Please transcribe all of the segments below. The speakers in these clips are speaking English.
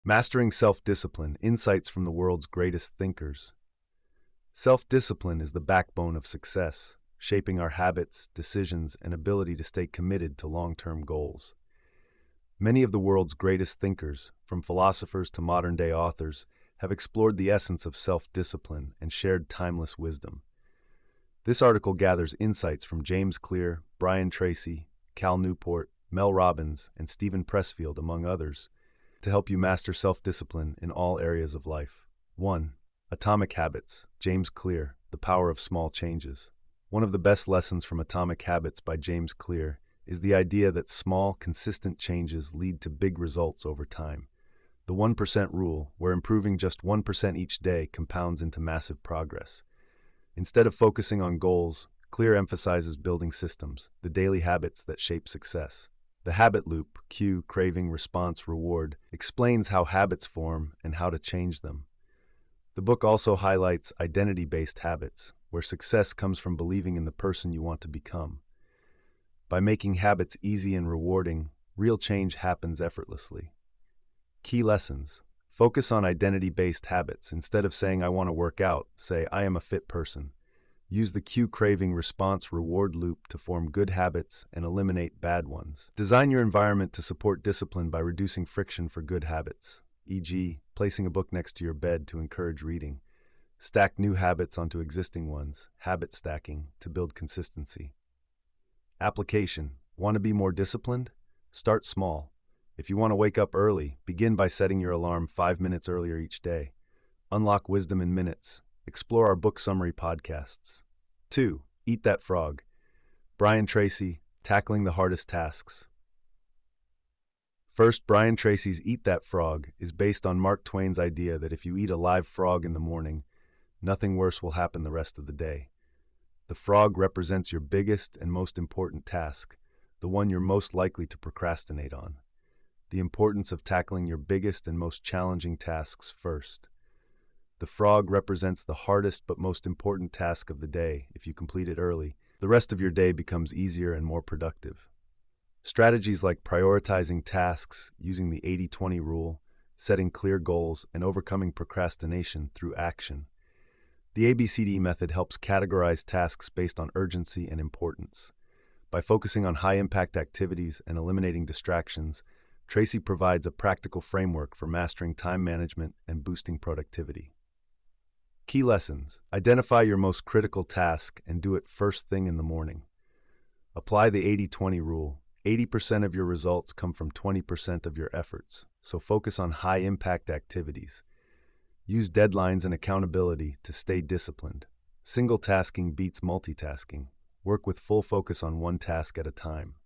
Mastering Self-Discipline, Insights from the World's Greatest Thinkers. Self-discipline is the backbone of success, shaping our habits, decisions, and ability to stay committed to long-term goals. Many of the world's greatest thinkers, from philosophers to modern-day authors, have explored the essence of self-discipline and shared timeless wisdom. This article gathers insights from James Clear, Brian Tracy, Cal Newport, Mel Robbins, and Steven Pressfield, among others, to help you master self-discipline in all areas of life. 1. Atomic Habits, James Clear, The Power of Small Changes. One of the best lessons from Atomic Habits by James Clear is the idea that small, consistent changes lead to big results over time. The 1% rule, where improving just 1% each day compounds into massive progress. Instead of focusing on goals, Clear emphasizes building systems, the daily habits that shape success. The habit loop, cue, craving, response, reward, explains how habits form and how to change them. The book also highlights identity-based habits, where success comes from believing in the person you want to become. By making habits easy and rewarding, real change happens effortlessly. Key lessons. Focus on identity-based habits. Instead of saying, "I want to work out," say, "I am a fit person." Use the cue, craving, response, reward loop to form good habits and eliminate bad ones. Design your environment to support discipline by reducing friction for good habits, e.g., placing a book next to your bed to encourage reading. Stack new habits onto existing ones, habit stacking, to build consistency. Application. Want to be more disciplined? Start small. If you want to wake up early, begin by setting your alarm 5 minutes earlier each day. Unlock wisdom in minutes. Explore our book summary podcasts. 2. Eat That Frog. Brian Tracy, Tackling the Hardest Tasks. First, Brian Tracy's Eat That Frog is based on Mark Twain's idea that if you eat a live frog in the morning, nothing worse will happen the rest of the day. The frog represents your biggest and most important task, the one you're most likely to procrastinate on. The importance of tackling your biggest and most challenging tasks first. The frog represents the hardest but most important task of the day. If you complete it early, the rest of your day becomes easier and more productive. Strategies like prioritizing tasks, using the 80-20 rule, setting clear goals, and overcoming procrastination through action. The ABCD method helps categorize tasks based on urgency and importance. By focusing on high-impact activities and eliminating distractions, Tracy provides a practical framework for mastering time management and boosting productivity. Key lessons. Identify your most critical task and do it first thing in the morning. Apply the 80-20 rule. 80% of your results come from 20% of your efforts, so focus on high-impact activities. Use deadlines and accountability to stay disciplined. Single tasking beats multitasking. Work with full focus on one task at a time.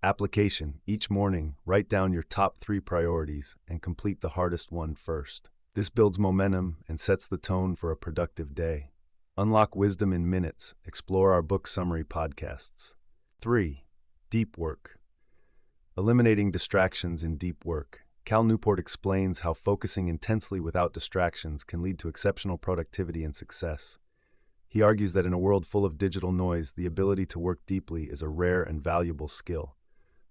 Application. Each morning, write down your top 3 priorities and complete the hardest one first. This builds momentum and sets the tone for a productive day. Unlock wisdom in minutes. Explore our book summary podcasts. 3. Deep work. Eliminating distractions in deep work. Cal Newport explains how focusing intensely without distractions can lead to exceptional productivity and success. He argues that in a world full of digital noise, the ability to work deeply is a rare and valuable skill.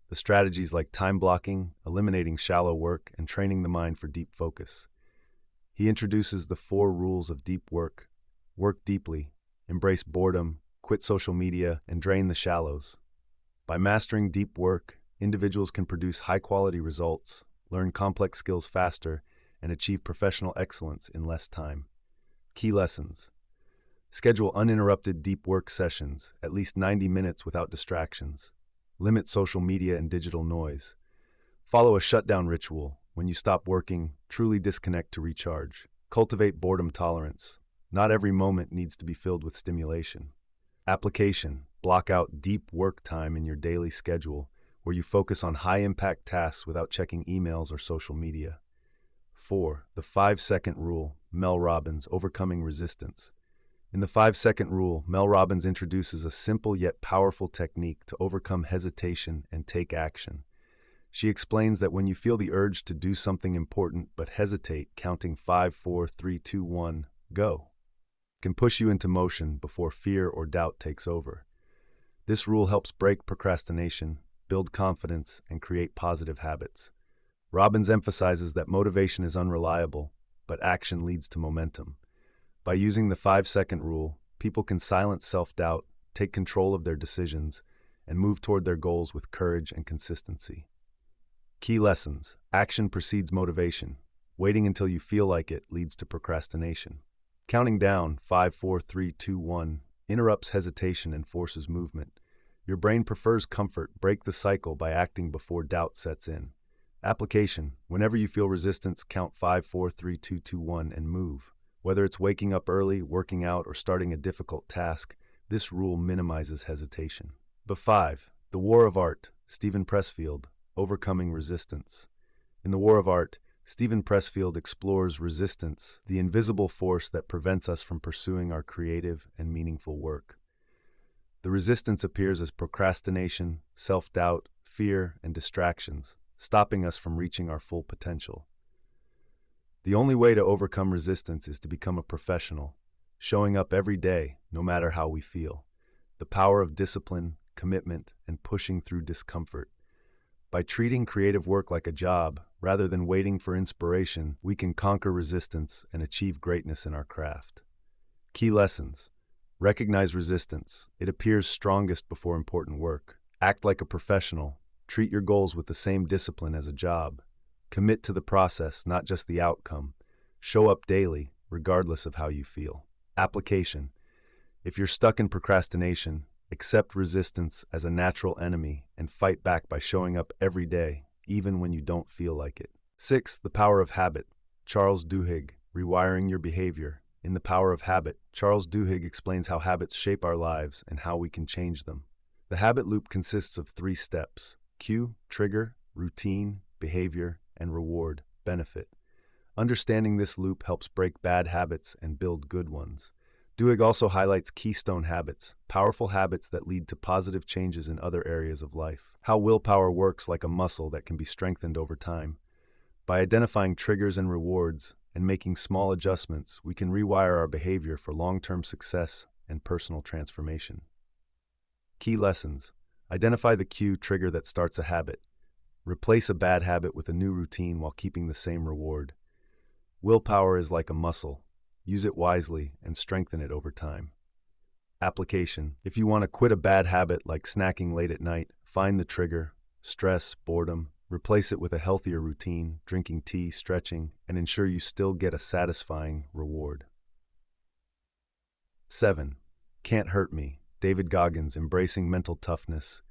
The strategies like time blocking, eliminating shallow work, and training the mind for deep focus. He introduces the 4 rules of deep work. Work deeply, embrace boredom, quit social media, and drain the shallows. By mastering deep work, individuals can produce high-quality results, learn complex skills faster, and achieve professional excellence in less time. Key lessons. Schedule uninterrupted deep work sessions, at least 90 minutes without distractions. Limit social media and digital noise. Follow a shutdown ritual. When you stop working, truly disconnect to recharge. Cultivate boredom tolerance. Not every moment needs to be filled with stimulation. Application. Block out deep work time in your daily schedule, where you focus on high-impact tasks without checking emails or social media. 4. The 5-second rule. Mel Robbins, Overcoming Resistance. In the 5-second rule, Mel Robbins introduces a simple yet powerful technique to overcome hesitation and take action. She explains that when you feel the urge to do something important but hesitate, counting 5, 4, 3, 2, 1, go, can push you into motion before fear or doubt takes over. This rule helps break procrastination, build confidence, and create positive habits. Robbins emphasizes that motivation is unreliable, but action leads to momentum. By using the 5-second rule, people can silence self-doubt, take control of their decisions, and move toward their goals with courage and consistency. Key lessons: action precedes motivation. Waiting until you feel like it leads to procrastination. Counting down 5, 4, 3, 2, 1 interrupts hesitation and forces movement. Your brain prefers comfort. Break the cycle by acting before doubt sets in. Application: whenever you feel resistance, count 5, 4, 3, 2, 2, 1 and move. Whether it's waking up early, working out, or starting a difficult task, this rule minimizes hesitation. B5. The War of Art. Steven Pressfield. Overcoming resistance. In The War of Art, Steven Pressfield explores resistance, the invisible force that prevents us from pursuing our creative and meaningful work. The resistance appears as procrastination, self-doubt, fear, and distractions, stopping us from reaching our full potential. The only way to overcome resistance is to become a professional, showing up every day, no matter how we feel. The power of discipline, commitment, and pushing through discomfort. By treating creative work like a job, rather than waiting for inspiration, we can conquer resistance and achieve greatness in our craft. Key lessons: recognize resistance. It appears strongest before important work. Act like a professional. Treat your goals with the same discipline as a job. Commit to the process, not just the outcome. Show up daily, regardless of how you feel. Application: if you're stuck in procrastination, accept resistance as a natural enemy and fight back by showing up every day, even when you don't feel like it. 6. The Power of Habit. Charles Duhigg, Rewiring Your Behavior. In The Power of Habit, Charles Duhigg explains how habits shape our lives and how we can change them. The habit loop consists of 3 steps: cue, trigger, routine, behavior, and reward, benefit. Understanding this loop helps break bad habits and build good ones. Duhigg also highlights keystone habits, powerful habits that lead to positive changes in other areas of life. How willpower works like a muscle that can be strengthened over time. By identifying triggers and rewards and making small adjustments, we can rewire our behavior for long-term success and personal transformation. Key lessons: identify the cue trigger that starts a habit. Replace a bad habit with a new routine while keeping the same reward. Willpower is like a muscle. Use it wisely and strengthen it over time. Application: if you want to quit a bad habit like snacking late at night, find the trigger: stress, boredom. Replace it with a healthier routine, drinking tea, stretching, and ensure you still get a satisfying reward. 7. Can't Hurt Me. David Goggins, Embracing Mental Toughness.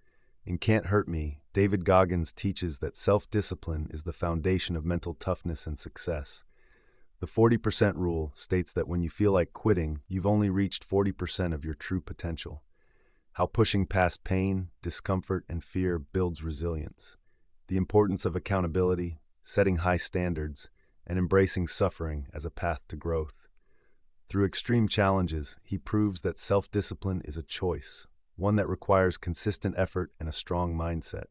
In Can't Hurt Me, David Goggins teaches that self-discipline is the foundation of mental toughness and success. The 40% rule states that when you feel like quitting, you've only reached 40% of your true potential. How pushing past pain, discomfort, and fear builds resilience. The importance of accountability, setting high standards, and embracing suffering as a path to growth. Through extreme challenges, he proves that self-discipline is a choice, one that requires consistent effort and a strong mindset.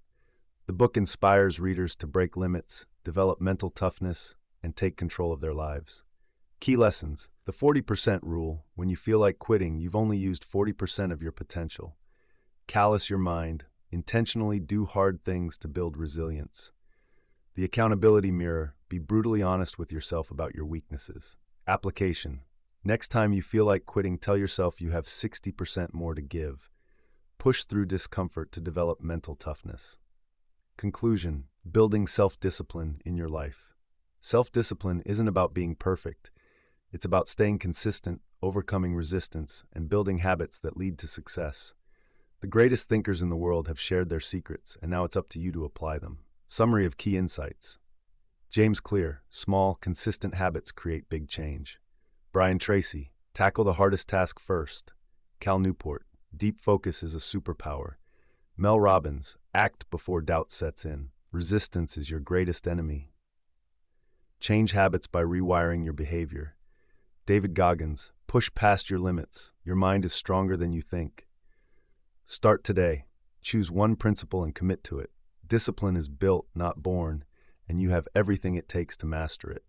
The book inspires readers to break limits, develop mental toughness, and take control of their lives. Key lessons: the 40% rule. When you feel like quitting, you've only used 40% of your potential. Callous your mind. Intentionally do hard things to build resilience. The accountability mirror. Be brutally honest with yourself about your weaknesses. Application: next time you feel like quitting, tell yourself you have 60% more to give. Push through discomfort to develop mental toughness. Conclusion: building self-discipline in your life. Self-discipline isn't about being perfect. It's about staying consistent, overcoming resistance, and building habits that lead to success. The greatest thinkers in the world have shared their secrets, and now it's up to you to apply them. Summary of key insights. James Clear, Small, consistent habits create big change. Brian Tracy, Tackle the hardest task first. Cal Newport, Deep focus is a superpower. Mel Robbins, Act before doubt sets in. Resistance is your greatest enemy. Change habits by rewiring your behavior. David Goggins, Push past your limits. Your mind is stronger than you think. Start today. Choose one principle and commit to it. Discipline is built, not born, and you have everything it takes to master it.